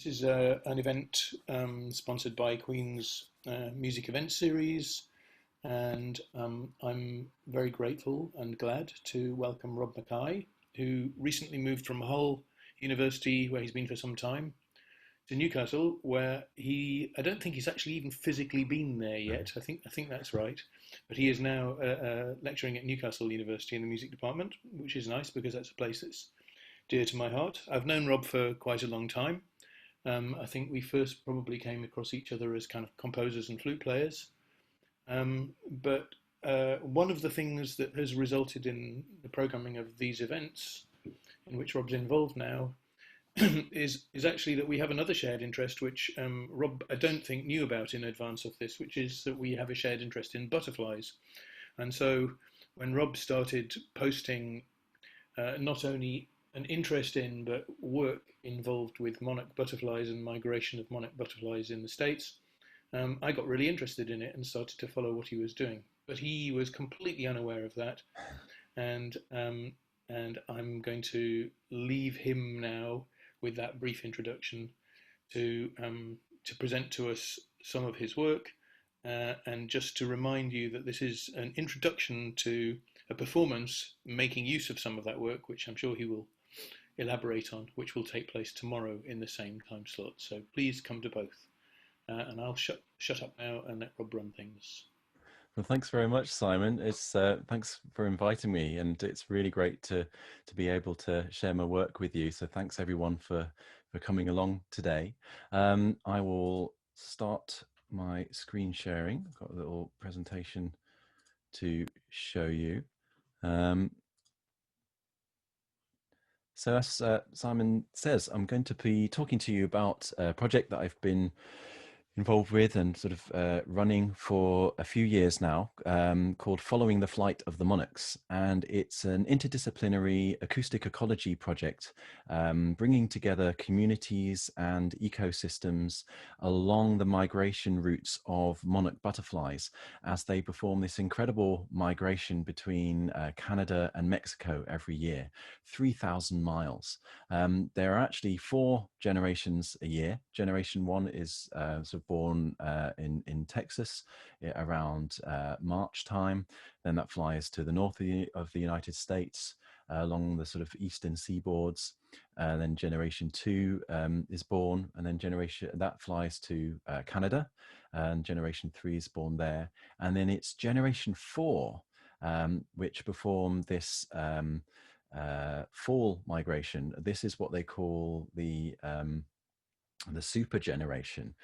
This is an event sponsored by Queen's Music Event Series, and I'm very grateful and glad to welcome Rob Mackay, who recently moved from Hull University, where he's been for some time, to Newcastle, where I don't think he's actually even physically been there yet. I think that's right. But he is now lecturing at Newcastle University in the music department, which is nice because that's a place that's dear to my heart. I've known Rob for quite a long time. I think we first probably came across each other as kind of composers and flute players. But one of the things that has resulted in the programming of these events, in which Rob's involved now, is actually that we have another shared interest, which Rob, I don't think, knew about in advance of this, which is that we have a shared interest in butterflies. And so when Rob started posting not only an interest in, but work involved with monarch butterflies and migration of monarch butterflies in the States, I got really interested in it and started to follow what he was doing. But he was completely unaware of that, and I'm going to leave him now with that brief introduction to present to us some of his work, and just to remind you that this is an introduction to a performance making use of some of that work, which I'm sure he will elaborate on, which will take place tomorrow in the same time slot. So please come to both. And I'll shut up now and let Rob run things. Well, thanks very much, Simon. It's thanks for inviting me, and it's really great to be able to share my work with you. So thanks everyone for coming along today. I will start my screen sharing. I've got a little presentation to show you. So as Simon says, I'm going to be talking to you about a project that I've been involved with and sort of running for a few years now, called Following the Flight of the Monarchs. And it's an interdisciplinary acoustic ecology project, bringing together communities and ecosystems along the migration routes of monarch butterflies as they perform this incredible migration between Canada and Mexico every year, 3,000 miles. There are actually 4 generations a year. Generation 1 is sort of born in Texas around March time. Then that flies to the north of the United States along the sort of eastern seaboards. Then generation 2 is born, and then that flies to Canada, and generation 3 is born there. And then it's generation 4 which perform this fall migration. This is what they call the super generation,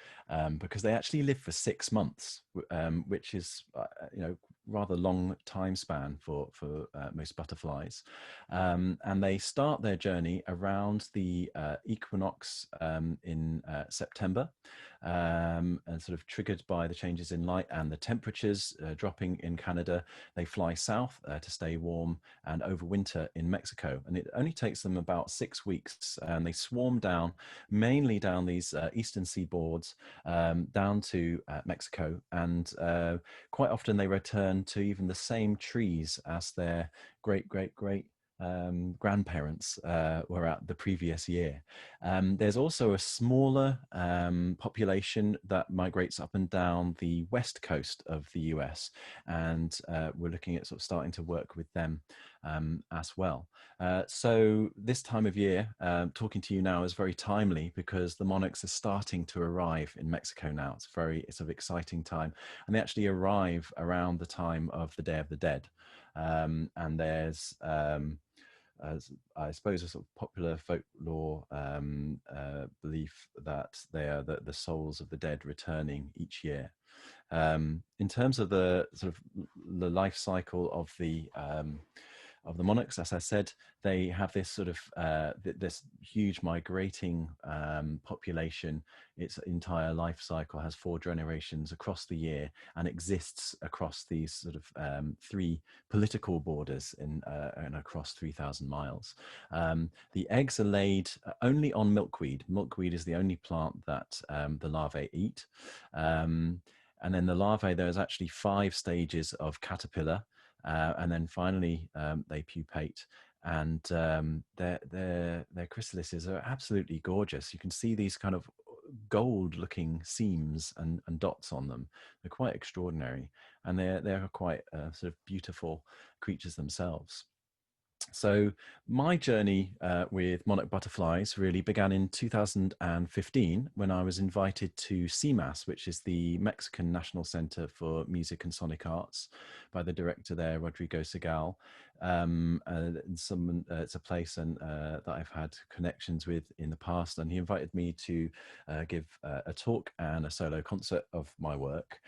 because they actually live for 6 months, which is rather long time span for most butterflies, and they start their journey around the equinox in September, and sort of triggered by the changes in light and the temperatures dropping in Canada. They fly south to stay warm and overwinter in Mexico, and it only takes them about 6 weeks, and they swarm down, mainly down these eastern seaboards, down to Mexico, and quite often they return to even the same trees as their great grandparents were at the previous year. There's also a smaller population that migrates up and down the west coast of the US, and we're looking at sort of starting to work with them as well. So this time of year, talking to you now is very timely because the monarchs are starting to arrive in Mexico now. It's an exciting time, and they actually arrive around the time of the Day of the Dead. And there's as I suppose a sort of popular folklore belief that they are the souls of the dead returning each year. In terms of the sort of the life cycle of the monarchs, as I said, they have this sort of this huge migrating population. Its entire life cycle has 4 generations across the year and exists across these sort of 3 political borders and across 3,000 miles. The eggs are laid only on milkweed. Milkweed is the only plant that the larvae eat. And then the larvae, there's actually 5 stages of caterpillar. And then finally they pupate, and their chrysalises are absolutely gorgeous. You can see these kind of gold-looking seams and dots on them. They're quite extraordinary, and they're quite sort of beautiful creatures themselves. So my journey with monarch butterflies really began in 2015 when I was invited to CMMAS, which is the Mexican National Center for Music and Sonic Arts, by the director there, Rodrigo Segal. It's a place that I've had connections with in the past, and he invited me to give a talk and a solo concert of my work.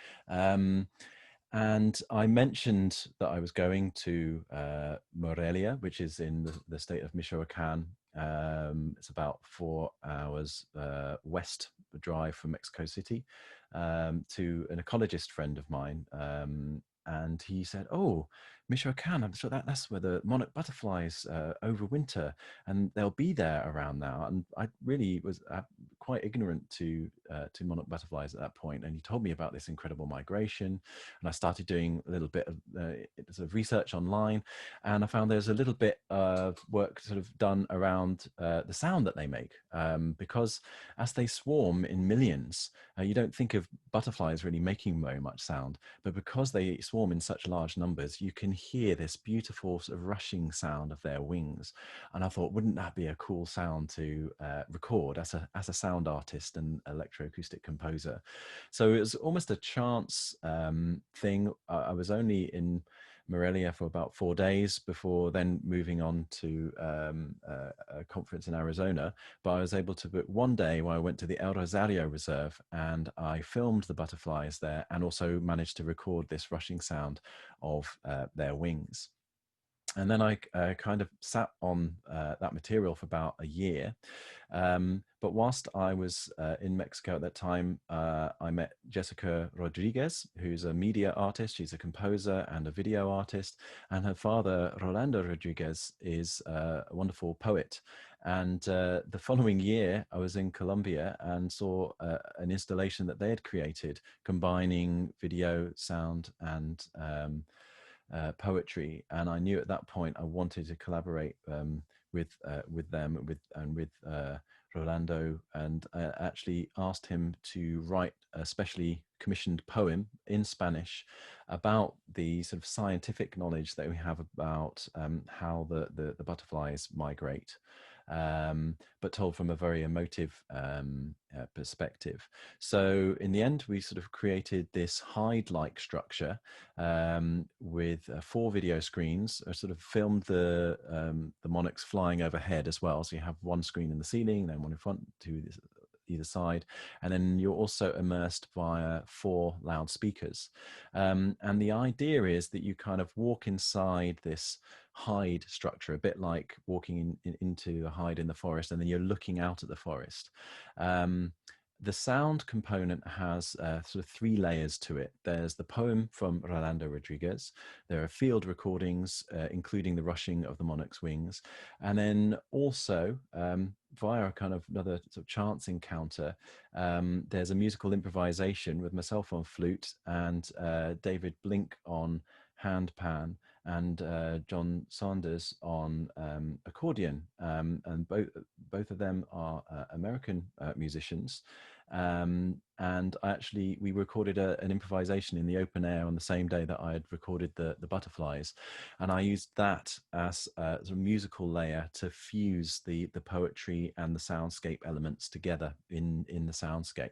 And I mentioned that I was going to Morelia, which is in the state of Michoacan. It's about 4 hours west drive from Mexico City, to an ecologist friend of mine. And he said, "Oh, Michoacan, I'm sure that's where the monarch butterflies overwinter, and they'll be there around now." And I really was quite ignorant to monarch butterflies at that point. And he told me about this incredible migration, and I started doing a little bit of sort of research online, and I found there's a little bit of work sort of done around the sound that they make, because as they swarm in millions, you don't think of butterflies really making very much sound, but because they swarm in such large numbers, you can hear this beautiful sort of rushing sound of their wings. And I thought, wouldn't that be a cool sound to record as a sound artist and electroacoustic composer? So it was almost a chance thing. I was only in Morelia for about 4 days before then moving on to a conference in Arizona. But I was able to book one day where I went to the El Rosario Reserve, and I filmed the butterflies there and also managed to record this rushing sound of their wings. And then I kind of sat on that material for about a year. But whilst I was in Mexico at that time, I met Jessica Rodriguez, who's a media artist. She's a composer and a video artist. And her father, Rolando Rodriguez, is a wonderful poet. And the following year, I was in Colombia and saw an installation that they had created, combining video, sound, and poetry. And I knew at that point I wanted to collaborate with them and with Rolando, and I actually asked him to write a specially commissioned poem in Spanish about the sort of scientific knowledge that we have about how the butterflies migrate, but told from a very emotive perspective. So in the end, we sort of created this hide-like structure with 4 video screens. I sort of filmed the monarchs flying overhead as well. So you have one screen in the ceiling, then one in front, 2 either side, and then you're also immersed via 4 loudspeakers. And the idea is that you kind of walk inside this hide structure, a bit like walking into a hide in the forest, and then you're looking out at the forest. The sound component has sort of 3 layers to it. There's the poem from Rolando Rodriguez. There are field recordings, including the rushing of the monarch's wings. And then also, via a kind of another sort of chance encounter, there's a musical improvisation with myself on flute and David Blink on handpan, and John Sanders on accordion, and both of them are American musicians. And we recorded an improvisation in the open air on the same day that I had recorded the butterflies, and I used that as a sort of musical layer to fuse the poetry and the soundscape elements together in the soundscape.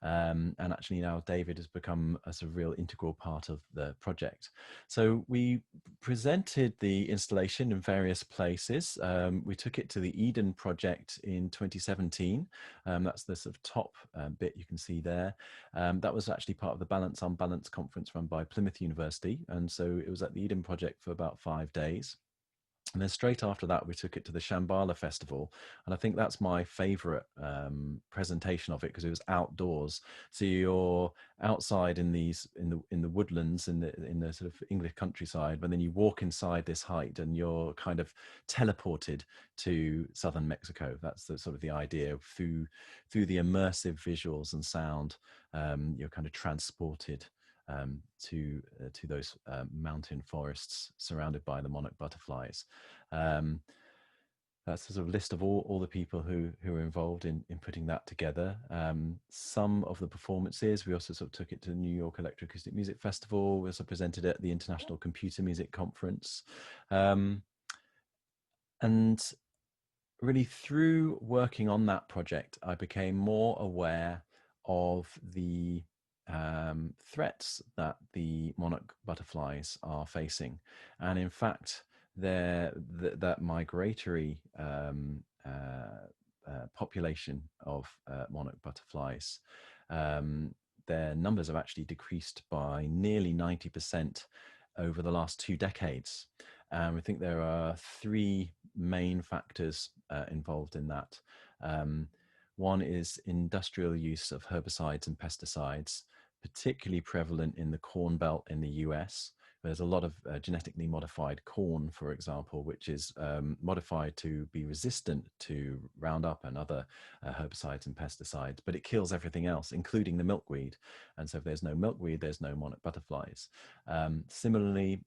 And actually now David has become a sort of real integral part of the project. So we presented the installation in various places. We took it to the Eden project in 2017. That's the sort of top bit you can see there. That was actually part of the Balance Unbalanced conference run by Plymouth University. And so it was at the Eden project for about 5 days. And then straight after that, we took it to the Shambhala Festival. And I think that's my favorite presentation of it, because it was outdoors. So you're outside in the woodlands, in the sort of English countryside, but then you walk inside this height and you're kind of teleported to southern Mexico. That's the sort of the idea. Through the immersive visuals and sound, you're kind of transported to those mountain forests surrounded by the monarch butterflies. That's a sort of list of all the people who are involved in putting that together. Some of the performances, we also sort of took it to the New York Electroacoustic Music Festival. We also presented at the International Computer Music Conference. And really through working on that project, I became more aware of the threats that the monarch butterflies are facing. And in fact, that migratory population of monarch butterflies, their numbers have actually decreased by nearly 90% over the last 2 decades. And we think there are 3 main factors involved in that. One is industrial use of herbicides and pesticides, particularly prevalent in the Corn Belt in the US. There's a lot of genetically modified corn, for example, which is modified to be resistant to Roundup and other herbicides and pesticides, but it kills everything else, including the milkweed. And so if there's no milkweed, there's no monarch butterflies. Similarly,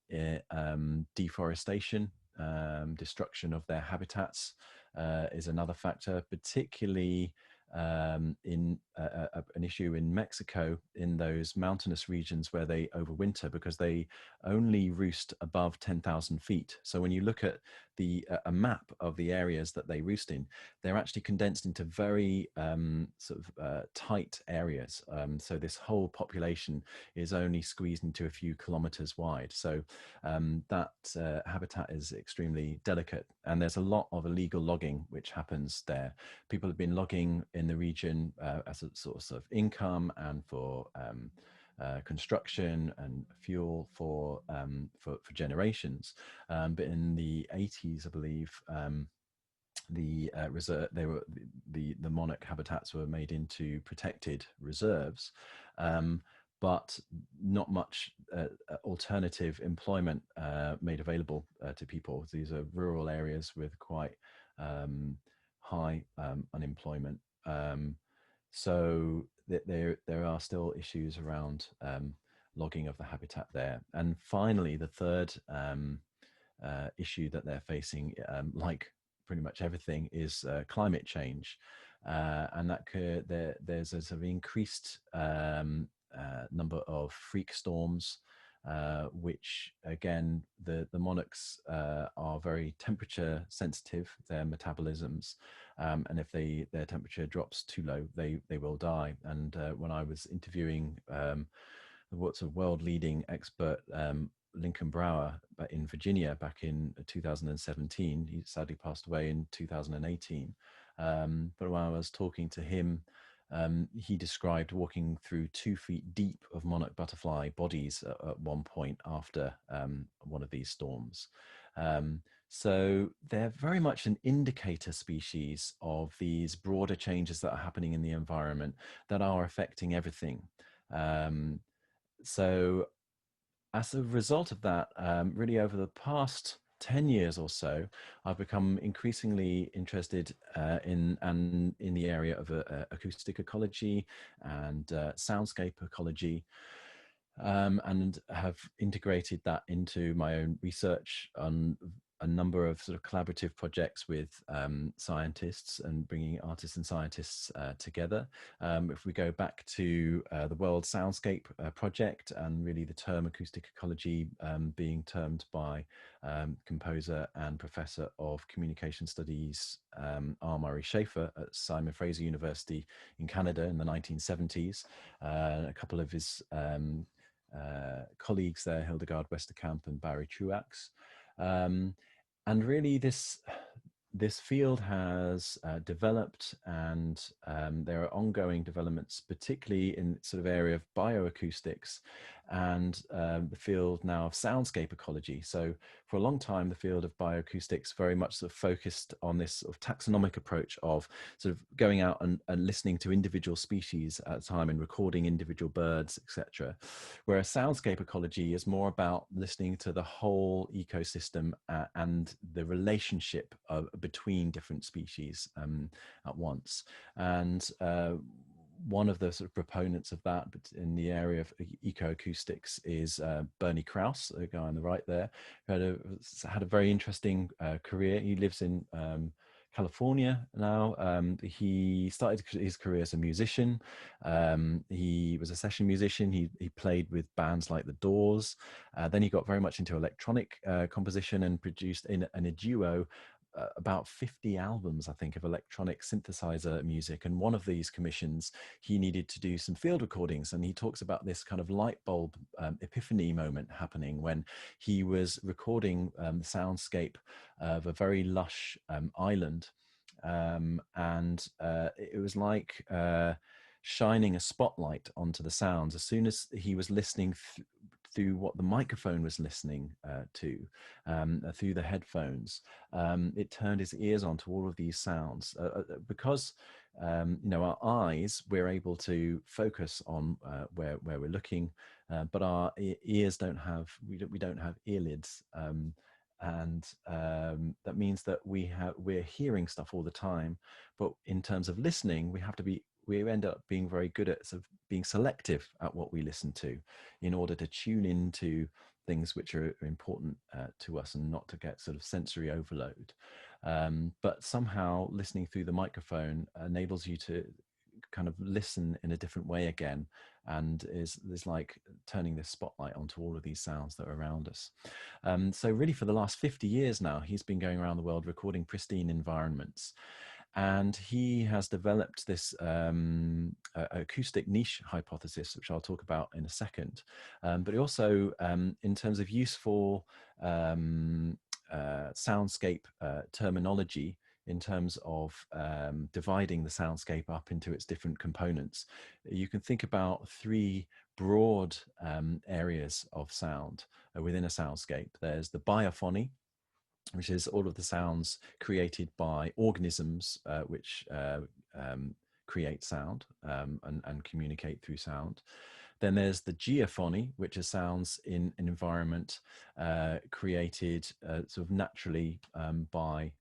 deforestation, destruction of their habitats is another factor, particularly in an issue in Mexico, in those mountainous regions where they overwinter, because they only roost above 10,000 feet. So when you look at a map of the areas that they roost in, they're actually condensed into very tight areas. So this whole population is only squeezed into a few kilometers wide. So that habitat is extremely delicate, and there's a lot of illegal logging which happens there. People have been logging in the region as a source of income and for construction and fuel for generations. But in the 80s, I believe, the monarch habitats were made into protected reserves, but not much alternative employment made available to people. These are rural areas with quite high unemployment. So there are still issues around logging of the habitat there. And finally, the third issue that they're facing, like pretty much everything, is climate change. And that there's a sort of increased number of freak storms, which again, the monarchs are very temperature sensitive, their metabolisms, and if their temperature drops too low, they will die. And when I was interviewing what's a world leading expert, Lincoln Brower, in Virginia back in 2017, he sadly passed away in 2018. But when I was talking to him, he described walking through 2 feet deep of monarch butterfly bodies at one point after one of these storms. So they're very much an indicator species of these broader changes that are happening in the environment that are affecting everything. So as a result of that, really over the past 10 years or so, I've become increasingly interested in the area of acoustic ecology and soundscape ecology, and have integrated that into my own research on a number of sort of collaborative projects with scientists and bringing artists and scientists together. If we go back to the World Soundscape project, and really the term acoustic ecology being termed by composer and professor of communication studies R. Murray Schafer at Simon Fraser University in Canada in the 1970s. A couple of his colleagues there, Hildegard Westerkamp and Barry Truax. And really this field has developed, and there are ongoing developments, particularly in sort of area of bioacoustics and the field now of soundscape ecology. So for a long time, the field of bioacoustics very much sort of focused on this sort of taxonomic approach of sort of going out and listening to individual species at a time and recording individual birds, etc. Whereas soundscape ecology is more about listening to the whole ecosystem and the relationship between different species at once. And one of the sort of proponents of that, but in the area of ecoacoustics, is Bernie Krause, the guy on the right there, who had a very interesting career. He lives in California now. He started his career as a musician. He was a session musician. He played with bands like The Doors. Then he got very much into electronic composition and produced in a duo about 50 albums, I think, of electronic synthesizer music. And one of these commissions, he needed to do some field recordings. And he talks about this kind of light bulb epiphany moment happening when he was recording the soundscape of a very lush island. And it was like shining a spotlight onto the sounds. As soon as he was listening through what the microphone was listening to, through the headphones, it turned his ears on to all of these sounds. Because our eyes, we're able to focus on where we're looking, but our ears don't have earlids. And that means that we're hearing stuff all the time, but in terms of listening, we end up being very good at sort of being selective at what we listen to, in order to tune into things which are important to us, and not to get sort of sensory overload. But somehow listening through the microphone enables you to kind of listen in a different way again, and is like turning this spotlight onto all of these sounds that are around us. So really, for the last 50 years now, he's been going around the world recording pristine environments. And he has developed this acoustic niche hypothesis, which I'll talk about in a second. But also, in terms of useful soundscape terminology, in terms of dividing the soundscape up into its different components, you can think about three broad areas of sound within a soundscape. There's the biophony, which is all of the sounds created by organisms which create sound and communicate through sound. Then there's the geophony, which is sounds in an environment created sort of naturally by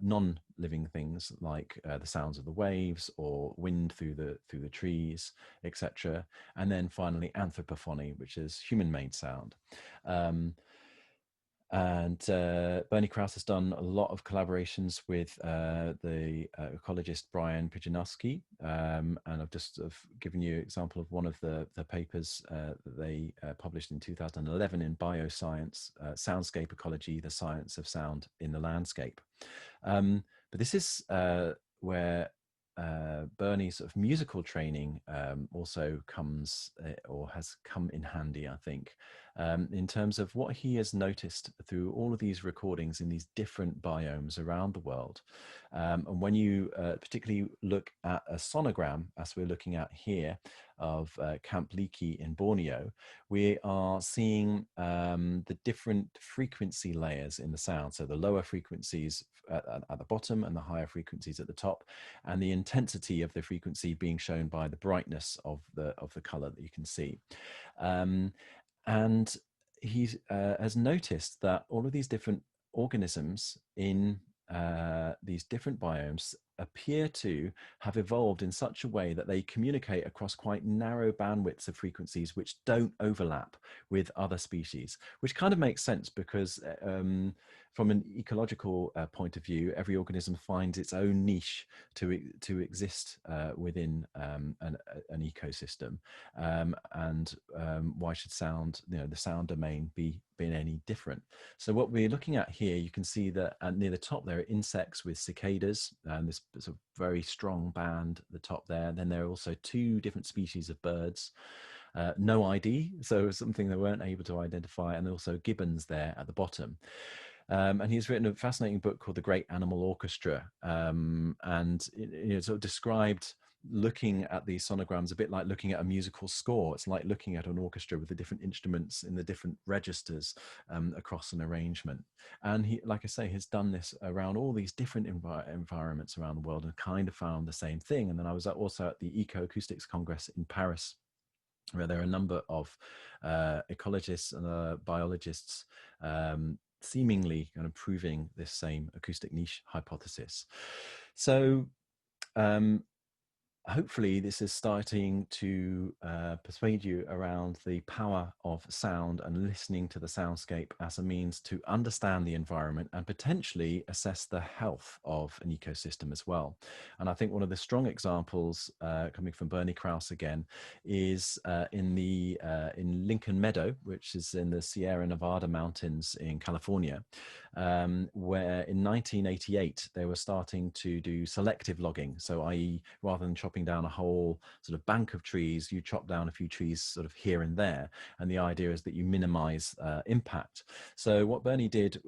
non-living things, like the sounds of the waves or wind through the trees, etc. And then finally anthropophony, which is human-made sound. And Bernie Krause has done a lot of collaborations with the ecologist Brian Pijanowski, and I've just given you an example of one of the papers that they published in 2011 in Bioscience, Soundscape Ecology, the Science of Sound in the Landscape. But this is where Bernie's sort of musical training also comes or has come in handy, I think, in terms of what he has noticed through all of these recordings in these different biomes around the world. And when you particularly look at a sonogram, as we're looking at here, of Camp Leakey in Borneo, we are seeing the different frequency layers in the sound. So the lower frequencies at the bottom and the higher frequencies at the top, and the intensity of the frequency being shown by the brightness of the color that you can see. And he has noticed that all of these different organisms in these different biomes appear to have evolved in such a way that they communicate across quite narrow bandwidths of frequencies which don't overlap with other species, which kind of makes sense because from an ecological point of view, every organism finds its own niche to exist within an ecosystem, and why should sound, the sound domain be any different? So what we're looking at here, you can see that near the top there are insects with cicadas, and this sort of very strong band at the top there. Then there are also two different species of birds. No ID, so something they weren't able to identify, and also gibbons there at the bottom. And he's written a fascinating book called The Great Animal Orchestra, and it sort of described looking at these sonograms a bit like looking at a musical score. It's like looking at an orchestra with the different instruments in the different registers across an arrangement. And he, like I say, has done this around all these different environments around the world and kind of found the same thing. And then I was also at the Ecoacoustics Congress in Paris, where there are a number of ecologists and biologists seemingly kind of proving this same acoustic niche hypothesis. So hopefully this is starting to persuade you around the power of sound and listening to the soundscape as a means to understand the environment and potentially assess the health of an ecosystem as well. And I think one of the strong examples coming from Bernie Krause again is in Lincoln Meadow, which is in the Sierra Nevada mountains in California, where in 1988 they were starting to do selective logging. So i.e. rather than chopping down a whole sort of bank of trees, you chop down a few trees sort of here and there. And the idea is that you minimize impact. So what Bernie did,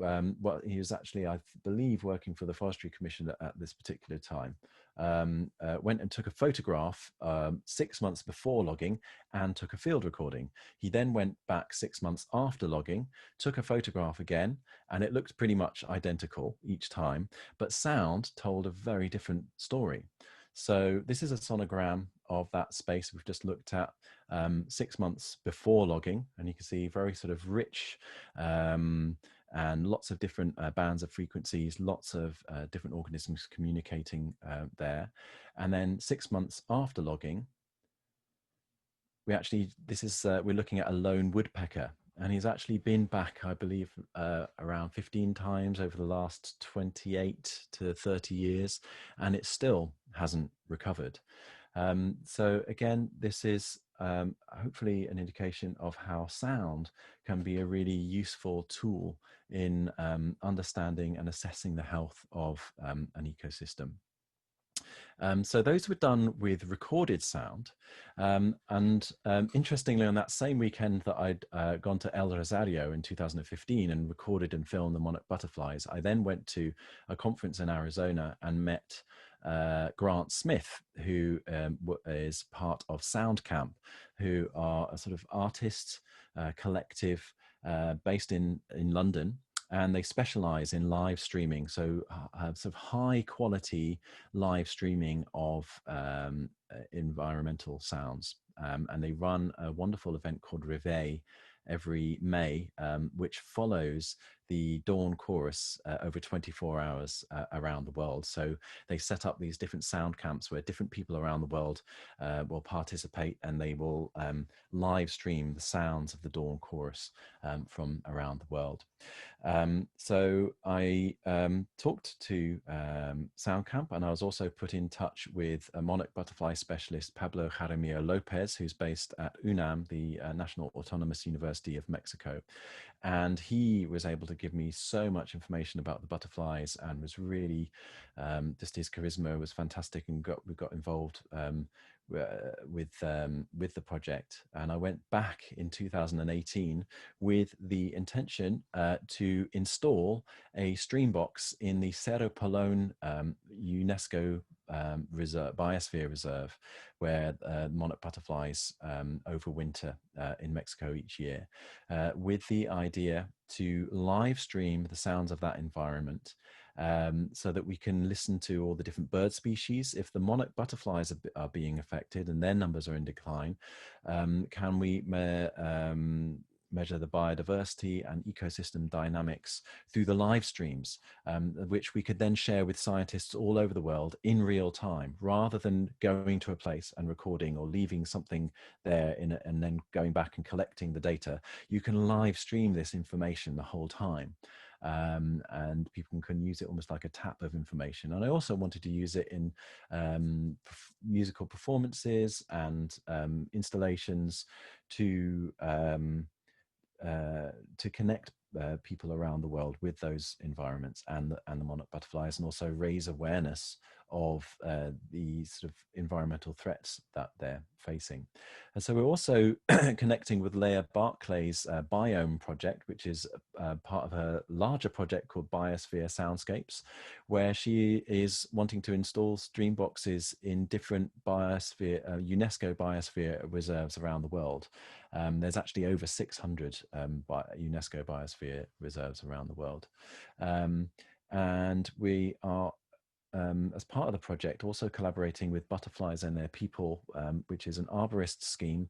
he was actually, I believe, working for the Forestry Commission at this particular time, went and took a photograph 6 months before logging and took a field recording. He then went back 6 months after logging, took a photograph again, and it looked pretty much identical each time, but sound told a very different story. So this is a sonogram of that space we've just looked at 6 months before logging, and you can see very sort of rich and lots of different bands of frequencies, lots of different organisms communicating there. And then 6 months after logging, we're looking at a lone woodpecker, and he's actually been back, I believe, around 15 times over the last 28 to 30 years, and it still hasn't recovered. So again, this is hopefully an indication of how sound can be a really useful tool in understanding and assessing the health of an ecosystem. So those were done with recorded sound. Interestingly, on that same weekend that I'd gone to El Rosario in 2015 and recorded and filmed the monarch butterflies, I then went to a conference in Arizona and met Grant Smith, who is part of Sound Camp, who are a sort of artist collective based in London. And they specialize in live streaming, so sort of high quality live streaming of environmental sounds. And they run a wonderful event called Reveille every May, which follows the dawn chorus over 24 hours around the world. So they set up these different sound camps where different people around the world will participate, and they will live stream the sounds of the dawn chorus from around the world. So I talked to Sound Camp, and I was also put in touch with a monarch butterfly specialist, Pablo Jaramillo Lopez, who's based at UNAM, the National Autonomous University of Mexico. And he was able to give me so much information about the butterflies, and was really, just his charisma was fantastic, and we got involved with the project. And I went back in 2018 with the intention to install a stream box in the Cerro Pelon UNESCO Biosphere Reserve, where monarch butterflies overwinter in Mexico each year, with the idea to live stream the sounds of that environment, so that we can listen to all the different bird species. If the monarch butterflies are being affected and their numbers are in decline, can we measure the biodiversity and ecosystem dynamics through the live streams, which we could then share with scientists all over the world in real time, rather than going to a place and recording or leaving something there and then going back and collecting the data. You can live stream this information the whole time. And people can use it almost like a tap of information. And I also wanted to use it in musical performances and installations to connect people around the world with those environments and the monarch butterflies, and also raise awareness of the sort of environmental threats that they're facing. And so we're also connecting with Leah Barclay's Biome project, which is part of a larger project called Biosphere Soundscapes, where she is wanting to install stream boxes in different UNESCO biosphere reserves around the world. There's actually over 600 UNESCO biosphere reserves around the world. And we are as part of the project, also collaborating with Butterflies and Their People, which is an arborist scheme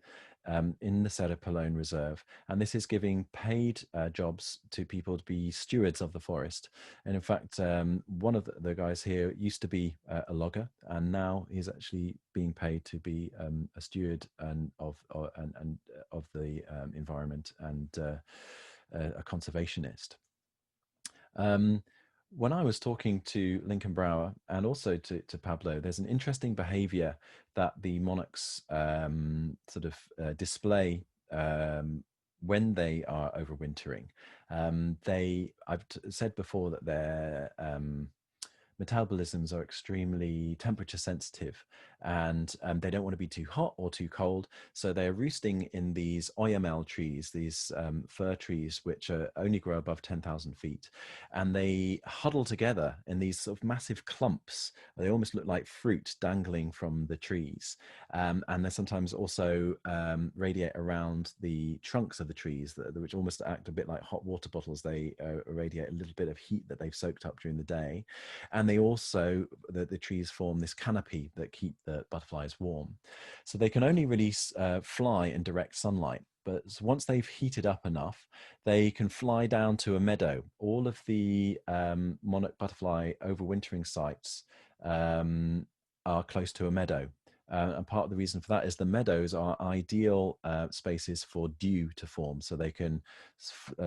in the Serra Pelone Reserve. And this is giving paid jobs to people to be stewards of the forest. And in fact, one of the guys here used to be a logger, and now he's actually being paid to be a steward of the environment and a conservationist. When I was talking to Lincoln Brower and also to Pablo, there's an interesting behavior that the monarchs display when they are overwintering. I've said before that their metabolisms are extremely temperature sensitive, and they don't want to be too hot or too cold. So they're roosting in these oyamel trees, these fir trees, which only grow above 10,000 feet. And they huddle together in these sort of massive clumps. They almost look like fruit dangling from the trees. And they sometimes also radiate around the trunks of the trees, which almost act a bit like hot water bottles. They radiate a little bit of heat that they've soaked up during the day. And they also, the trees form this canopy that keep the butterflies warm. So they can only really fly in direct sunlight. But once they've heated up enough, they can fly down to a meadow. All of the monarch butterfly overwintering sites are close to a meadow. And part of the reason for that is the meadows are ideal spaces for dew to form. So they can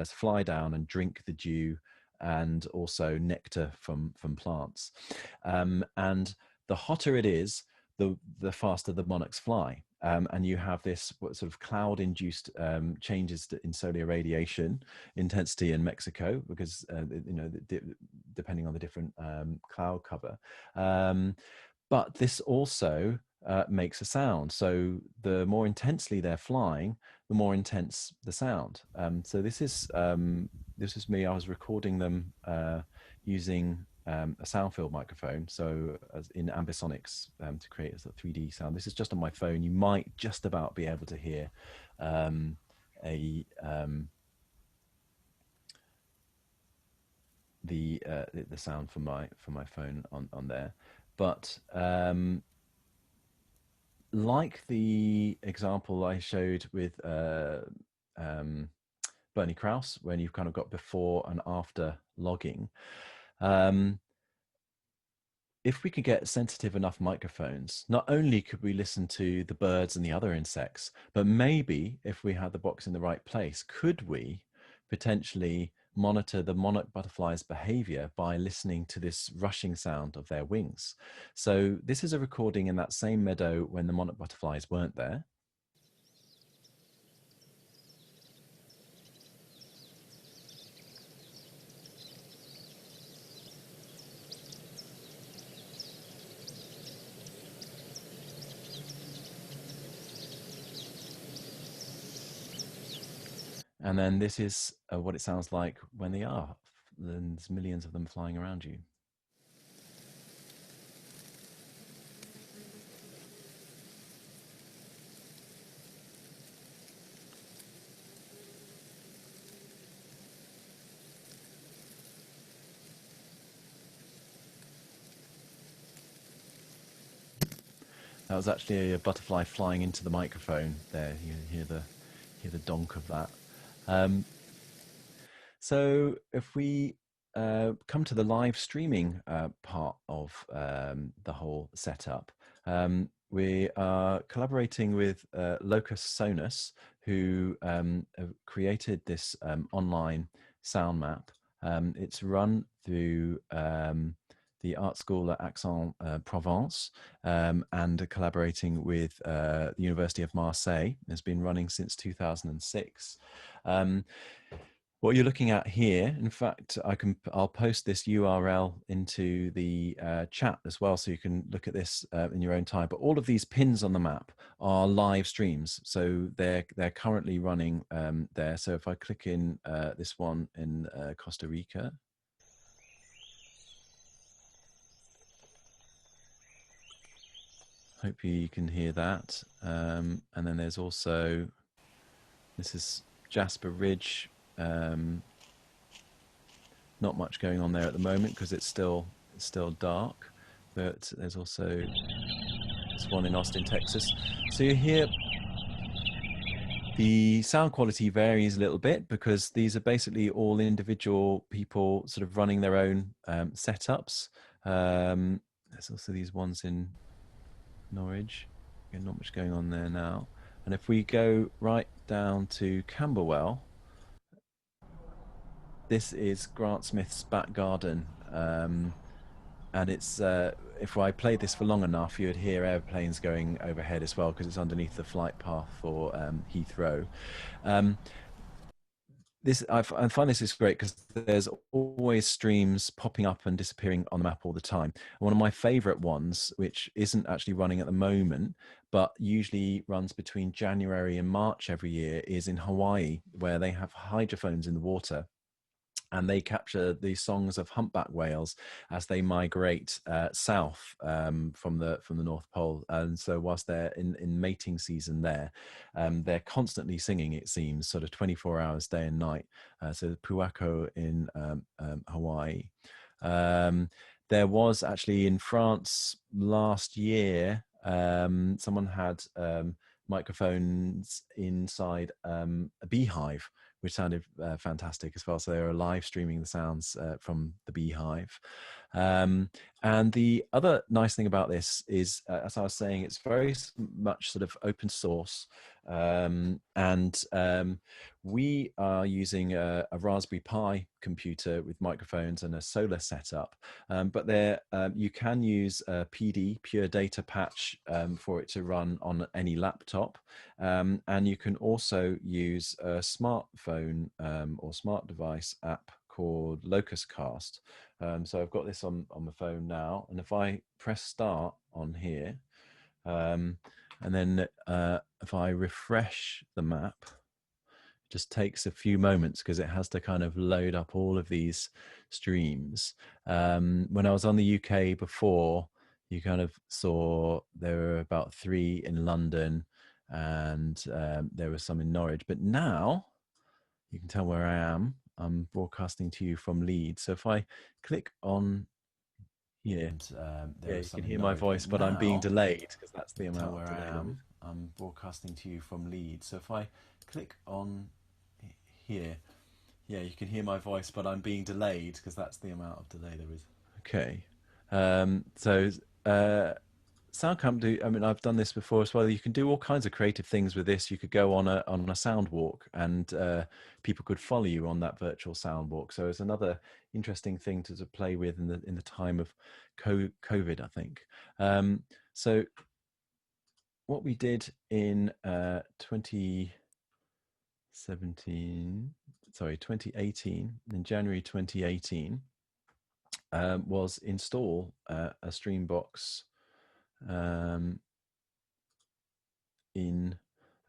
fly down and drink the dew and also nectar from plants. And the hotter it is, the faster the monarchs fly. And you have this sort of cloud-induced changes in solar radiation intensity in Mexico, because depending on the different cloud cover. But this also makes a sound. So the more intensely they're flying, the more intense the sound. So this is me. I was recording them using a sound field microphone, so as in ambisonics, to create a sort of 3D sound. This is just on my phone. You might just about be able to hear the sound from my phone on there. But like the example I showed with Bernie Krause, when you've kind of got before and after logging, if we could get sensitive enough microphones, not only could we listen to the birds and the other insects, but maybe if we had the box in the right place, could we potentially monitor the monarch butterfly's behavior by listening to this rushing sound of their wings. So this is a recording in that same meadow when the monarch butterflies weren't there. And then this is what it sounds like when they are. There's millions of them flying around you. That was actually a butterfly flying into the microphone there. You hear the donk of that. So if we come to the live streaming part of the whole setup, we are collaborating with Locus Sonus, who have created this online sound map. It's run through the art school at Aix-en-Provence, and collaborating with the University of Marseille. It's been running since 2006. What you're looking at here, in fact, I'll post this URL into the chat as well, so you can look at this in your own time. But all of these pins on the map are live streams, so they're currently running there. So if I click in this one in Costa Rica. Hope you can hear that. And then there's also, this is Jasper Ridge. Not much going on there at the moment because it's still dark. but there's also this one in Austin, Texas. So you hear the sound quality varies a little bit because these are basically all individual people sort of running their own setups. There's also these ones in Norwich. Again, not much going on there now. And if we go right down to Camberwell, this is Grant Smith's back garden. And it's if I played this for long enough, you would hear airplanes going overhead as well because it's underneath the flight path for Heathrow. I find this is great because there's always streams popping up and disappearing on the map all the time. One of my favorite ones, which isn't actually running at the moment, but usually runs between January and March every year, is in Hawaii, where they have hydrophones in the water. And they capture the songs of humpback whales as they migrate south from the North Pole. And so whilst they're in mating season there, they're constantly singing, it seems, sort of 24 hours day and night. So Puako in Hawaii. There was actually in France last year, someone had microphones inside a beehive, which sounded fantastic as well. So they were live streaming the sounds from the beehive. And the other nice thing about this is, as I was saying, it's very much sort of open source. We are using a Raspberry Pi computer with microphones and a solar setup. But there, you can use a PD, pure data patch, for it to run on any laptop. And you can also use a smartphone or smart device app called Locustcast. So I've got this on the phone now, and if I press start on here, and then if I refresh the map, it just takes a few moments because it has to kind of load up all of these streams. When I was on the UK before, you kind of saw there were about 3 in London, and there were some in Norwich, but now you can tell where I am. I'm broadcasting to you from Leeds. So if I click on here, you can hear my voice, but I'm being delayed because that's the amount where I am. I'm broadcasting to you from Leeds. So if I click on here, you can hear my voice, but I'm being delayed because that's the amount of delay there is. Okay. SoundCamp I've done this before as well. You can do all kinds of creative things with this. You could go on a sound walk, and people could follow you on that virtual sound walk. So it's another interesting thing to play with in the time of COVID, I think. So what we did in 2018, in January 2018, was install a Streambox in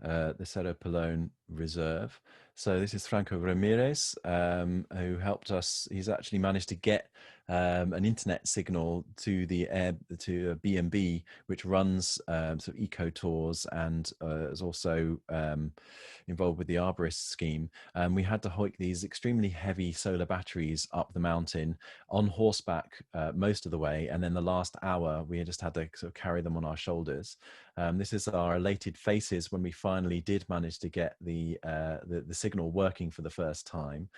the Cerro Pelon Reserve. So this is Franco Ramirez, who helped us. He's actually managed to get an internet signal to to a B&B, which runs sort of eco tours and is also involved with the arborist scheme. We had to hoik these extremely heavy solar batteries up the mountain on horseback most of the way, and then the last hour we just had to sort of carry them on our shoulders. This is our elated faces when we finally did manage to get the signal working for the first time.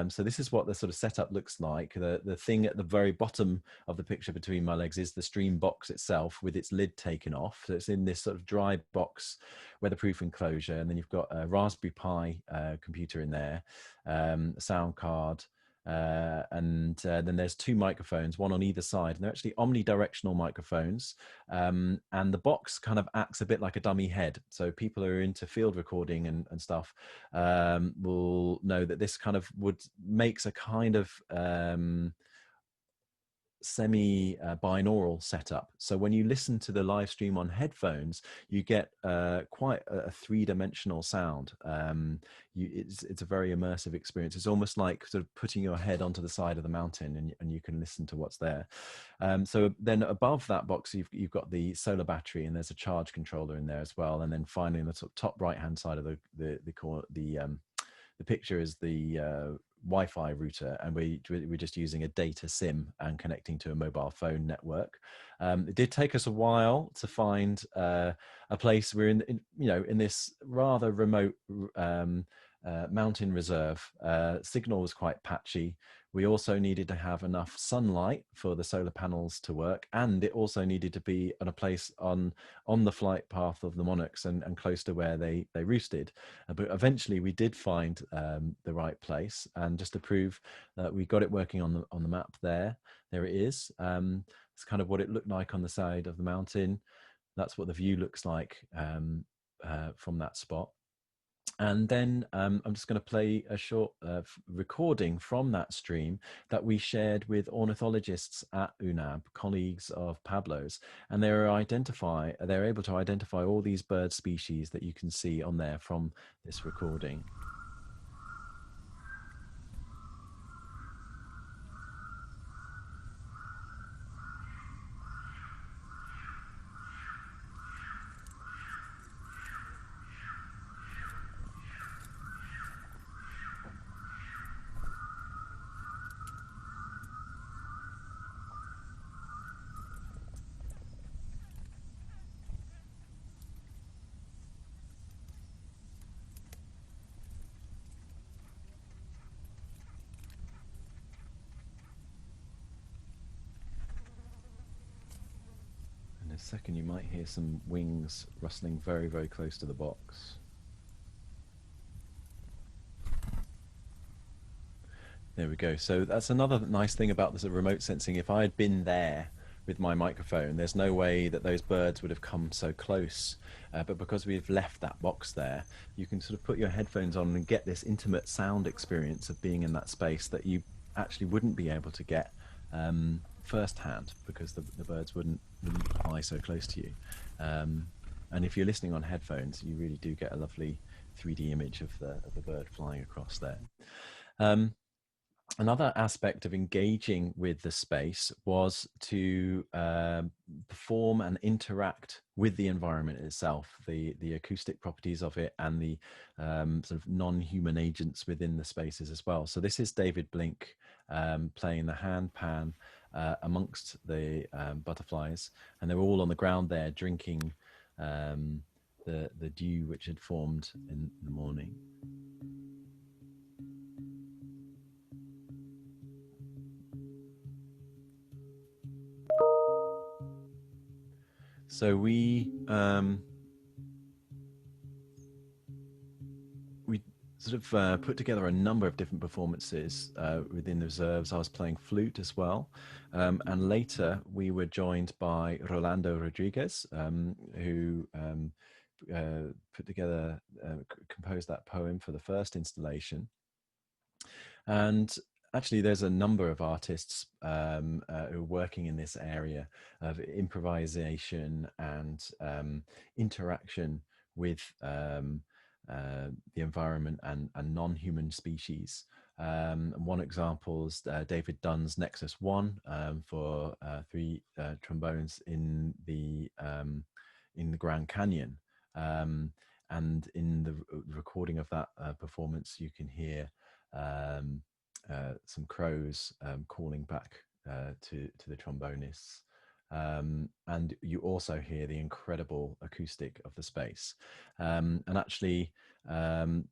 So this is what the sort of setup looks like. The thing at the very bottom of the picture between my legs is the stream box itself with its lid taken off. So it's in this sort of dry box, weatherproof enclosure, and then you've got a Raspberry Pi computer in there, a sound card, and then there's 2 microphones, one on either side, and they're actually omnidirectional microphones, and the box kind of acts a bit like a dummy head. So people who are into field recording and stuff will know that this kind of makes a kind of semi binaural setup. So when you listen to the live stream on headphones, you get quite a 3-dimensional sound. It's a very immersive experience. It's almost like sort of putting your head onto the side of the mountain, and you can listen to what's there. So then above that box, you've got the solar battery, and there's a charge controller in there as well. And then finally, on the top right hand side of the picture is the Wi-Fi router, and we're just using a data SIM and connecting to a mobile phone network. It did take us a while to find a place. We're in this rather remote mountain reserve. Signal was quite patchy. We also needed to have enough sunlight for the solar panels to work, and it also needed to be on a place on the flight path of the monarchs and close to where they roosted. But eventually we did find the right place, and just to prove that we got it working on the map there it is. It's kind of what it looked like on the side of the mountain. That's what the view looks like from that spot. And then I'm just going to play a short recording from that stream that we shared with ornithologists at UNAB, colleagues of Pablo's, and they're able to identify all these bird species that you can see on there from this recording. In a second, you might hear some wings rustling very, very close to the box. There we go. So that's another nice thing about this remote sensing. If I had been there with my microphone, there's no way that those birds would have come so close. But because we've left that box there, you can sort of put your headphones on and get this intimate sound experience of being in that space that you actually wouldn't be able to get firsthand, because the birds wouldn't fly so close to you. And if you're listening on headphones, you really do get a lovely 3D image of the bird flying across there. Another aspect of engaging with the space was to perform and interact with the environment itself, the acoustic properties of it, and the sort of non-human agents within the spaces as well. So this is David Blink playing the handpan amongst the butterflies, and they were all on the ground there drinking the dew which had formed in the morning. So we sort of put together a number of different performances within the reserves. I was playing flute as well. And later we were joined by Rolando Rodriguez, who put together, composed that poem for the first installation. And actually, there's a number of artists who are working in this area of improvisation and interaction with the environment and non-human species. One example is David Dunn's Nexus 1 for 3 trombones in the Grand Canyon. And in the recording of that performance, you can hear some crows calling back to the trombonists. And you also hear the incredible acoustic of the space. And actually,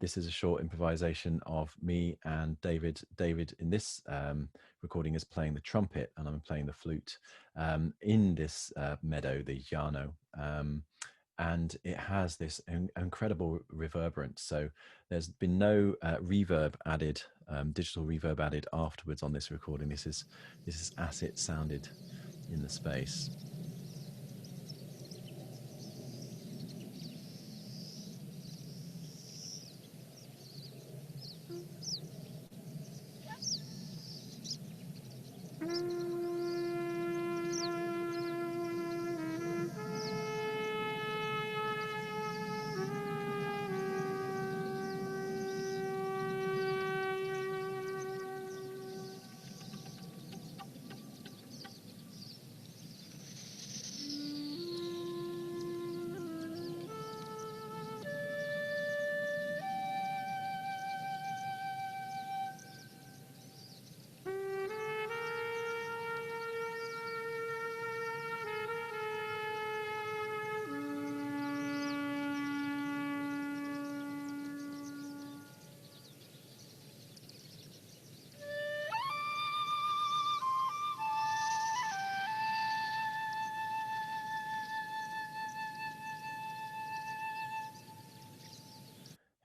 this is a short improvisation of me and David. David in this recording is playing the trumpet, and I'm playing the flute in this meadow, the Llano. And it has this incredible reverberance. So there's been no reverb added, digital reverb added afterwards on this recording. This is as it sounded in the space.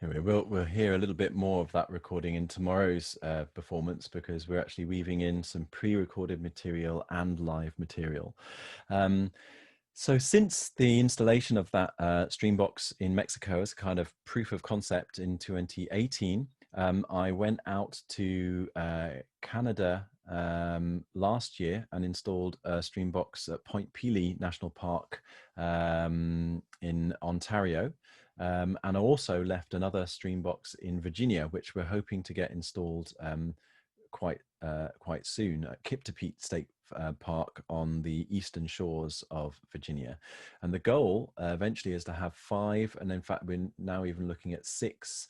We'll hear a little bit more of that recording in tomorrow's performance, because we're actually weaving in some pre-recorded material and live material. So since the installation of that Streambox in Mexico as kind of proof of concept in 2018, I went out to Canada last year and installed a Streambox at Point Pelee National Park in Ontario. And I also left another Streambox in Virginia, which we're hoping to get installed quite soon at Kiptopete State Park on the eastern shores of Virginia. And the goal eventually is to have 5, and in fact we're now even looking at 6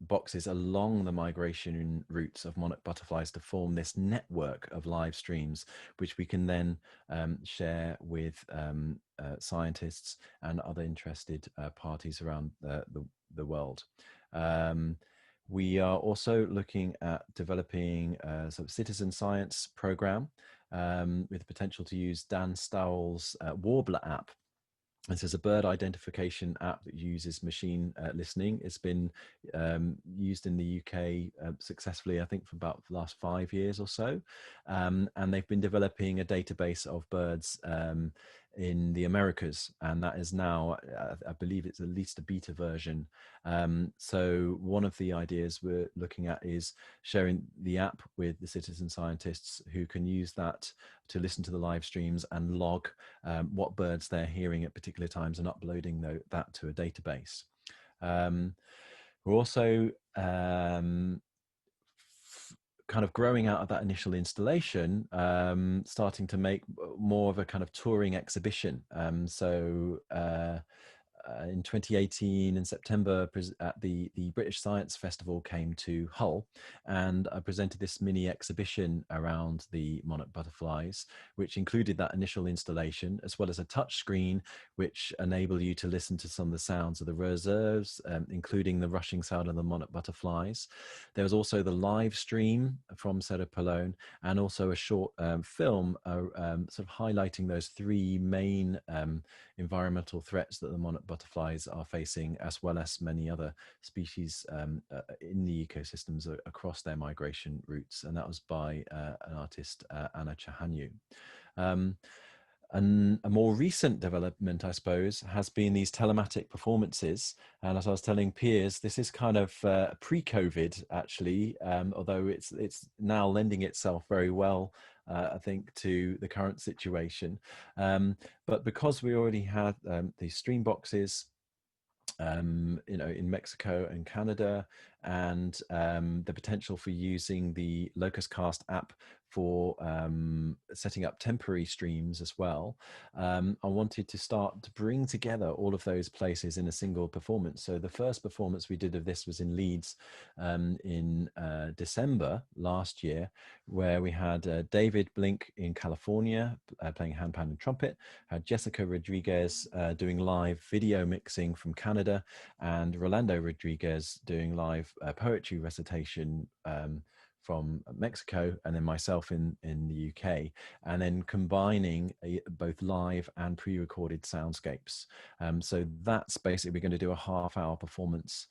boxes along the migration routes of monarch butterflies to form this network of live streams, which we can then share with scientists and other interested parties around the world. We are also looking at developing a sort of citizen science program with the potential to use Dan Stowell's Warbler app. This is a bird identification app that uses machine listening. It's been used in the UK successfully, I think, for about the last 5 years or so. And they've been developing a database of birds in the Americas, and that is now, I believe it's at least a beta version. So one of the ideas we're looking at is sharing the app with the citizen scientists who can use that to listen to the live streams and log what birds they're hearing at particular times and uploading that to a database. We're also kind of growing out of that initial installation, starting to make more of a kind of touring exhibition. In 2018, in September, at the British Science Festival came to Hull, and I presented this mini exhibition around the monarch butterflies, which included that initial installation, as well as a touch screen, which enable you to listen to some of the sounds of the reserves, including the rushing sound of the monarch butterflies. There was also the live stream from Cerro Pelon, and also a short film sort of highlighting those 3 main environmental threats that the monarch butterflies are facing, as well as many other species in the ecosystems across their migration routes. And that was by an artist, Anna Chahanyu. And a more recent development, I suppose, has been these telematic performances. And as I was telling Piers, this is kind of pre-COVID, actually, although it's now lending itself very well, I think, to the current situation. But because we already had these stream boxes, in Mexico and Canada, and the potential for using the Locust Cast app for setting up temporary streams as well, I wanted to start to bring together all of those places in a single performance. So the first performance we did of this was in Leeds in December last year, where we had David Blink in California playing handpan and trumpet, had Jessica Rodriguez doing live video mixing from Canada, and Rolando Rodriguez doing live poetry recitation from Mexico, and then myself in the UK, and then combining both live and pre-recorded soundscapes. So that's basically, we're going to do a half-hour performance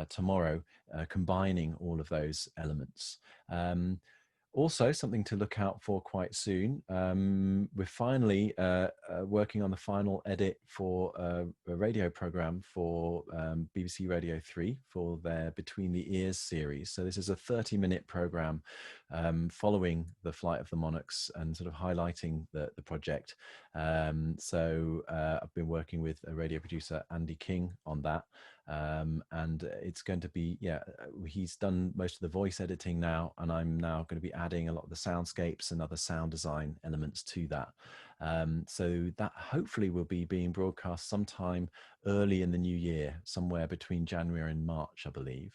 tomorrow, combining all of those elements. Also, something to look out for quite soon. We're finally working on the final edit for a radio program for BBC Radio 3 for their Between the Ears series. So this is a 30-minute program following the flight of the Monarchs and sort of highlighting the project. So I've been working with a radio producer, Andy King, on that. And it's going to be, he's done most of the voice editing now, and I'm now going to be adding a lot of the soundscapes and other sound design elements to that. So that hopefully will be being broadcast sometime early in the new year, somewhere between January and March, I believe.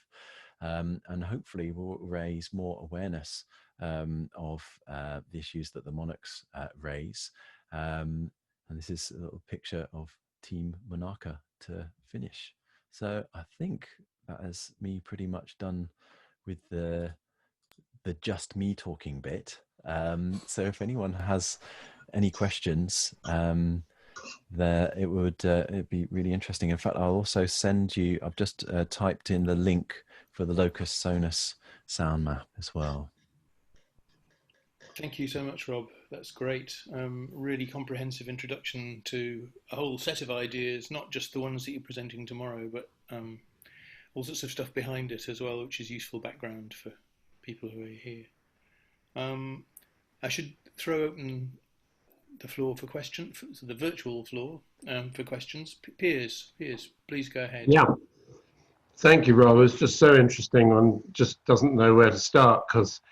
And hopefully we'll raise more awareness of the issues that the Monarchs raise. And this is a little picture of Team Monarcha to finish. So I think that is me pretty much done with the just me talking bit. So if anyone has any questions, it would it'd be really interesting. In fact, I'll also send you. I've just typed in the link for the Locus Sonus sound map as well. Thank you so much, Rob. That's great. Really comprehensive introduction to a whole set of ideas, not just the ones that you're presenting tomorrow, but all sorts of stuff behind it as well, which is useful background for people who are here. I should throw open the floor for questions, the virtual floor for questions. Piers, please go ahead. Yeah. Thank you, Rob. It's just so interesting. One just doesn't know where to start because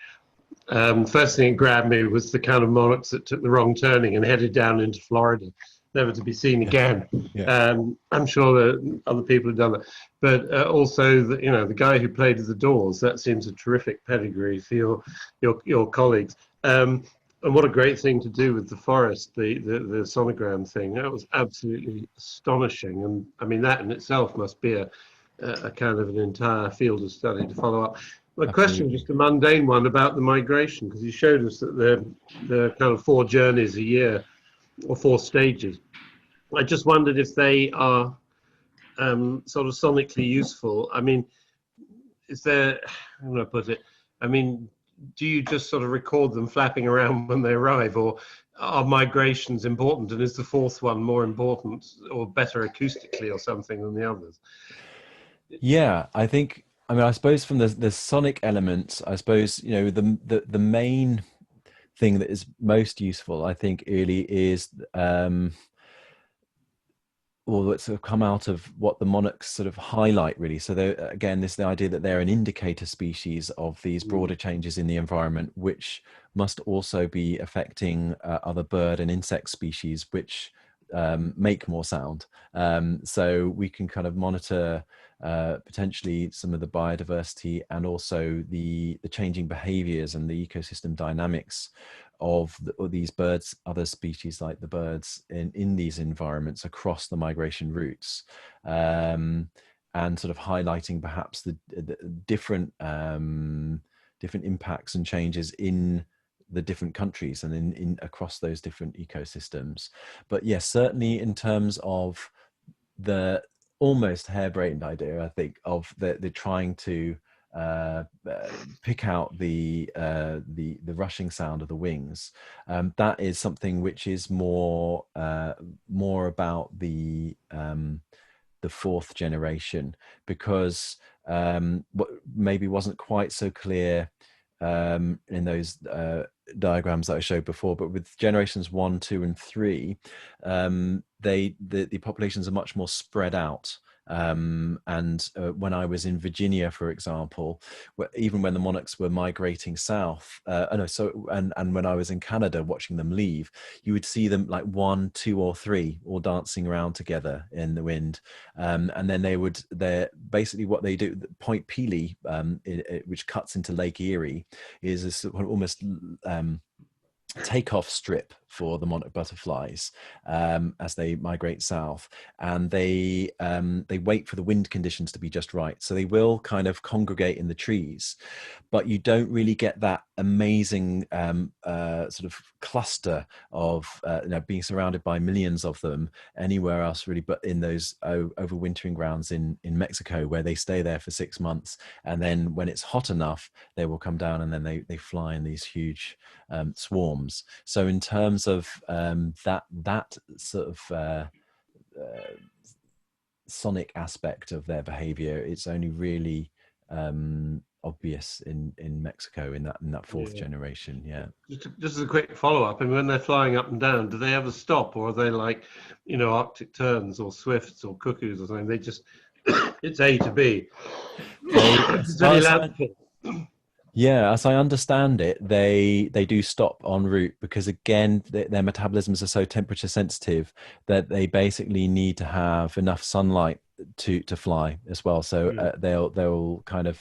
first thing that grabbed me was the kind of monarchs that took the wrong turning and headed down into Florida, never to be seen again. Yeah. I'm sure that other people have done that, but also the guy who played the Doors. That seems a terrific pedigree for your colleagues. And what a great thing to do with the forest, the sonogram thing. That was absolutely astonishing, and I mean that in itself must be a kind of an entire field of study to follow up. My question was just a mundane one about the migration, because you showed us that the kind of 4 journeys a year, or 4 stages. I just wondered if they are sort of sonically useful. I mean, is there, how do I put it? I mean, do you just sort of record them flapping around when they arrive, or are migrations important? And is the 4th one more important or better acoustically or something than the others? Yeah, I think. I mean, I suppose from the sonic elements, I suppose the main thing that is most useful, I think, really is or that's sort of come out of what the monarchs sort of highlight, really. So again, this is the idea that they're an indicator species of these broader changes in the environment, which must also be affecting other bird and insect species, which make more sound. So we can kind of monitor potentially some of the biodiversity and also the changing behaviors and the ecosystem dynamics of these birds, other species like the birds in these environments across the migration routes, and sort of highlighting perhaps the different impacts and changes in the different countries and in across those different ecosystems. But yes, certainly in terms of the almost harebrained idea, I think, of the trying to pick out the rushing sound of the wings, that is something which is more about the 4th generation, because what maybe wasn't quite so clear in those diagrams that I showed before, but with generations 1, 2, and 3, the populations are much more spread out. And when I was in Virginia, for example, even when the monarchs were migrating south, and when I was in Canada watching them leave, you would see them like 1, 2, or 3 all dancing around together in the wind, and then they're basically what they do. Point Pelee, which cuts into Lake Erie, is a sort of almost takeoff strip for the monarch butterflies as they migrate south, and they wait for the wind conditions to be just right. So they will kind of congregate in the trees, but you don't really get that amazing sort of cluster of being surrounded by millions of them anywhere else really, but in those overwintering grounds in Mexico, where they stay there for 6 months, and then when it's hot enough, they will come down and then they fly in these huge swarms. So in terms of that sort of sonic aspect of their behavior, it's only really obvious in Mexico in that 4th generation. Yeah. Just as a quick follow-up, and when they're flying up and down, do they ever stop, or are they like Arctic terns or swifts or cuckoos or something? They just it's A to B. Yeah, as I understand it, they do stop en route because, again, their metabolisms are so temperature sensitive that they basically need to have enough sunlight to fly as well. So they'll kind of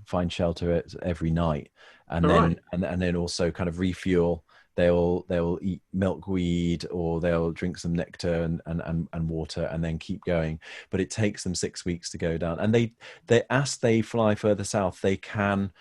find shelter every night, and then also kind of refuel. They'll eat milkweed, or they'll drink some nectar and water, and then keep going. But it takes them 6 weeks to go down, and they as they fly further south, they can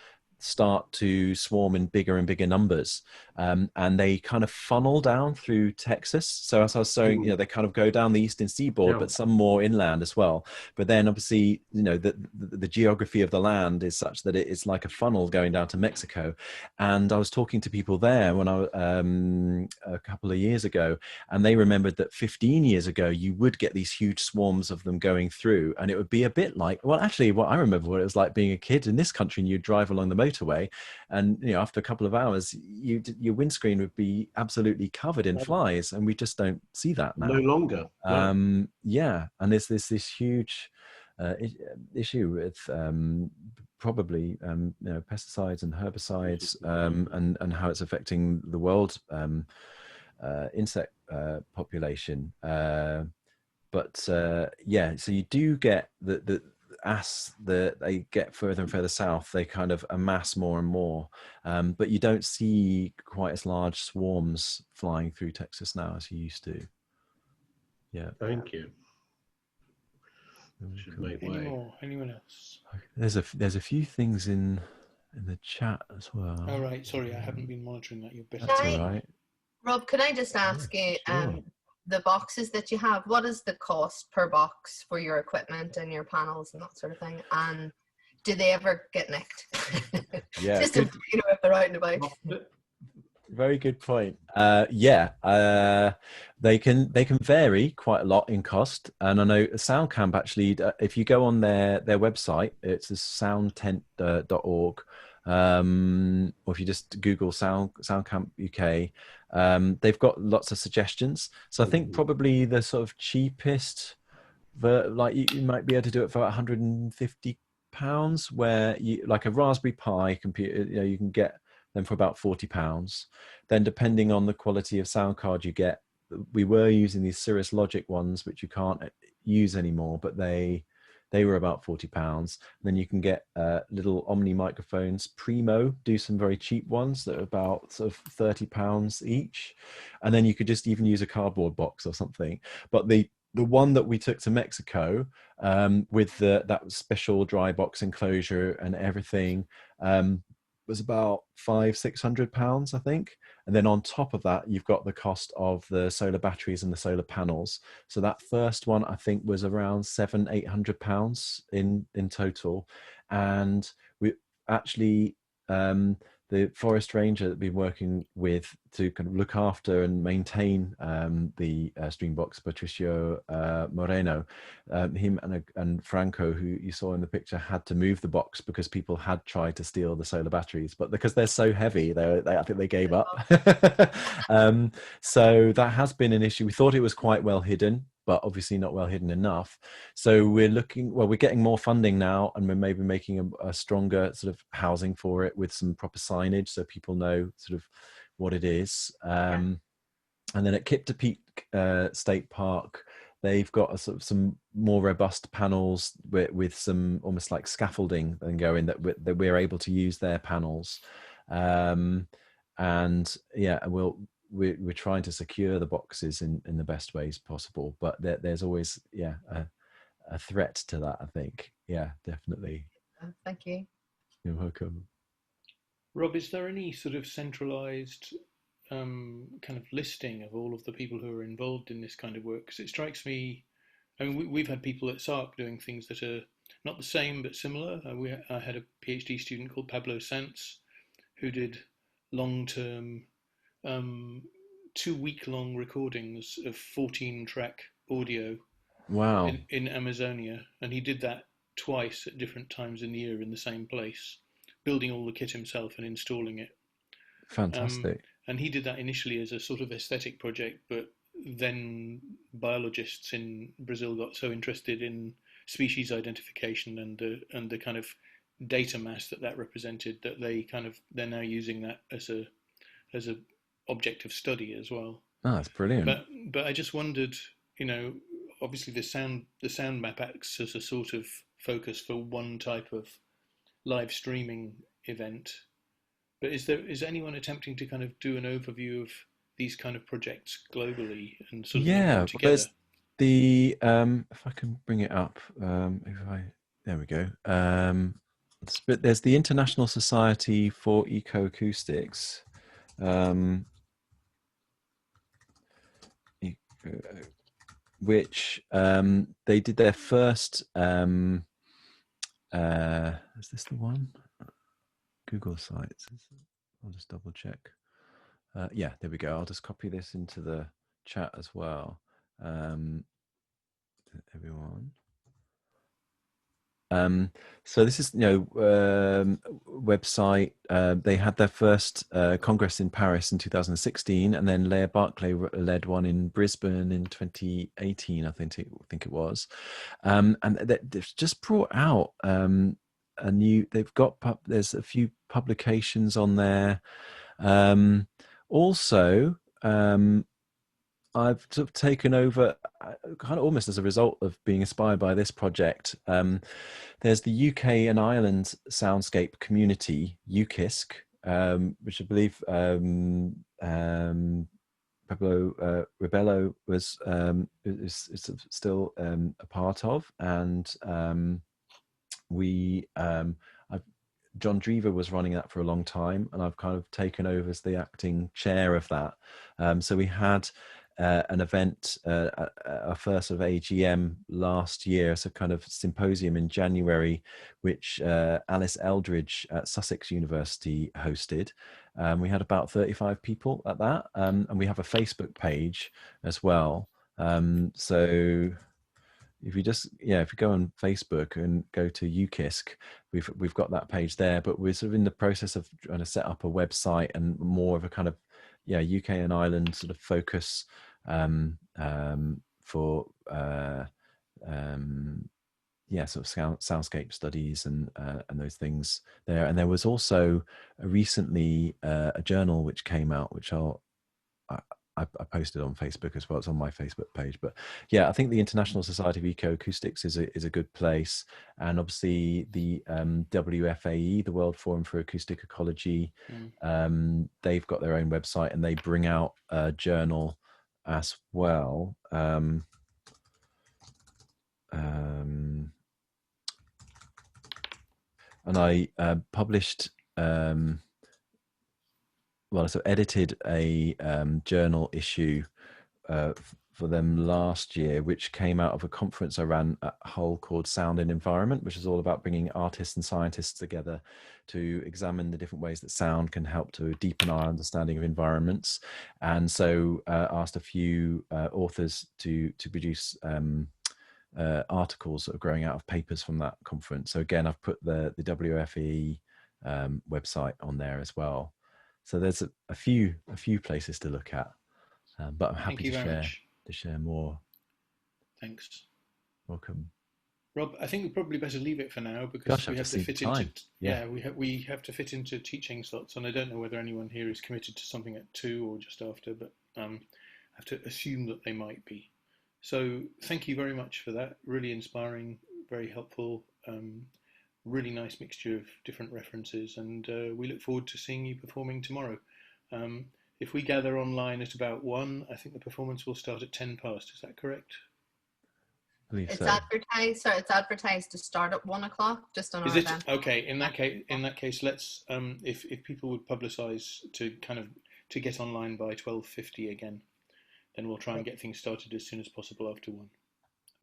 start to swarm in bigger and bigger numbers, and they kind of funnel down through Texas. So as I was saying, they kind of go down the eastern seaboard, but some more inland as well. But then obviously, the geography of the land is such that it's like a funnel going down to Mexico. And I was talking to people there when I a couple of years ago, and they remembered that 15 years ago you would get these huge swarms of them going through, and it would be a bit like, well, actually, what I remember what it was like being a kid in this country, and you'd drive along the motorway, and after a couple of hours, your windscreen would be absolutely covered in flies, and we just don't see that now. No longer. Yeah, and there's this huge issue with probably pesticides and herbicides, and how it's affecting the world insect population. So you do get as they get further and further south, they kind of amass more and more, but you don't see quite as large swarms flying through Texas now as you used to. Yeah. Thank you. Should make way. Anyone else? There's a few things in the chat as well. Oh, right. Sorry, I haven't been monitoring that. You're better. That's all right. Rob, could I just ask you, the boxes that you have, what is the cost per box for your equipment and your panels and that sort of thing? And do they ever get nicked? Yeah. Just if they're out and about. Very good point. They can vary quite a lot in cost, and I know SoundCamp actually, if you go on their website, it's soundtent.org, or if you just Google SoundCamp UK, they've got lots of suggestions. So I think probably the sort of cheapest, like you might be able to do it for £150, where you like a Raspberry Pi computer, you can get them for about £40. Then depending on the quality of sound card you get, we were using these Cirrus Logic ones, which you can't use anymore, but they were about £40. Then you can get little Omni microphones. Primo do some very cheap ones that are about sort of £30 each, and then you could just even use a cardboard box or something. But the one that we took to Mexico, with that special dry box enclosure and everything, was about £500-600, I think. And then on top of that, you've got the cost of the solar batteries and the solar panels. So that first one, I think, was around £700-800 in total. And we actually, the forest ranger that we've been working with to kind of look after and maintain the Streambox, Patricio Moreno, him and Franco, who you saw in the picture, had to move the box because people had tried to steal the solar batteries, but because they're so heavy, I think they gave up. So that has been an issue. We thought it was quite well hidden, but obviously not well hidden enough. So we're getting more funding now, and we're maybe making a stronger sort of housing for it with some proper signage so people know sort of what it is. And then at Kipta Peak State Park, they've got some more robust panels with some almost like scaffolding and going that we're able to use their panels. We're trying to secure the boxes in the best ways possible, but there's always a threat to that, I think. Yeah, definitely. Thank you. You're welcome. Rob, is there any sort of centralized kind of listing of all of the people who are involved in this kind of work? Because it strikes me, I mean, we've had people at SARC doing things that are not the same but similar. I had a PhD student called Pablo Sanz who did long-term 2-week-long recordings of 14-track audio. Wow. In Amazonia, and he did that twice at different times in the year in the same place, building all the kit himself and installing it. Fantastic. And he did that initially as a sort of aesthetic project, but then biologists in Brazil got so interested in species identification and the kind of data mass that represented that they're now using that as a object of study as well. Oh, that's brilliant. But I just wondered, obviously the sound map acts as a sort of focus for one type of live streaming event. But is anyone attempting to kind of do an overview of these kind of projects globally and sort of link them together? There's the if I can bring it up, there we go. There's the International Society for Ecoacoustics, which they did their first. Is this the one? Google Sites. I'll just double check. Yeah, there we go. I'll just copy this into the chat as well. Everyone. So this is, website. They had their first congress in Paris in 2016, and then Leah Barclay led one in Brisbane in 2018, I think it was. And they've just brought out a new. There's a few publications on there. Also, I've sort of taken over, kind of almost as a result of being inspired by this project. There's the UK and Ireland Soundscape Community, UKISC, which I believe Pablo Rebello is still a part of, and John Drever was running that for a long time, and I've kind of taken over as the acting chair of that. So we had an event, our first sort of AGM last year, so kind of symposium in January, which Alice Eldridge at Sussex University hosted. We had about 35 people at that, and we have a Facebook page as well. So if you go on Facebook and go to UKISC, we've got that page there, but we're sort of in the process of trying to set up a website and more of a kind of UK and Ireland sort of focus for sort of soundscape studies and those things there. And there was also recently a journal which came out, which I posted on Facebook as well. It's on my Facebook page. But yeah, I think the International Society of Ecoacoustics is a good place, and obviously the WFAE, the World Forum for Acoustic Ecology, they've got their own website, and they bring out a journal as well. And I published. I sort of edited a journal issue for them last year, which came out of a conference I ran at Hull called Sound and Environment, which is all about bringing artists and scientists together to examine the different ways that sound can help to deepen our understanding of environments. And so asked a few authors to produce articles sort of growing out of papers from that conference. So again, I've put the WFE website on there as well. So there's a few places to look at, but I'm happy to share more. Thanks. Welcome, Rob. I think we probably better leave it for now, because we have to fit into we have to fit into teaching slots, and I don't know whether anyone here is committed to something at 2 or just after, but I have to assume that they might be. So thank you very much for that. Really inspiring, very helpful. Really nice mixture of different references, and we look forward to seeing you performing tomorrow. If we gather online at about 1, I think the performance will start at 10 past. Is that correct? I believe it's so. advertised. So it's advertised to start at 1 o'clock. Just on our event. Okay? In that case, let's if people would publicise to get online by 12:50 again, then we'll try and get things started as soon as possible after 1.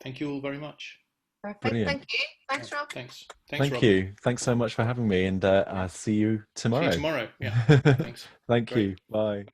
Thank you all very much. Perfect. Brilliant. Thank you. Thanks, Rob. Thanks, Thank Rob. you. Thanks so much for having me, and I'll see you tomorrow. Yeah. Thanks. Thank you. Bye.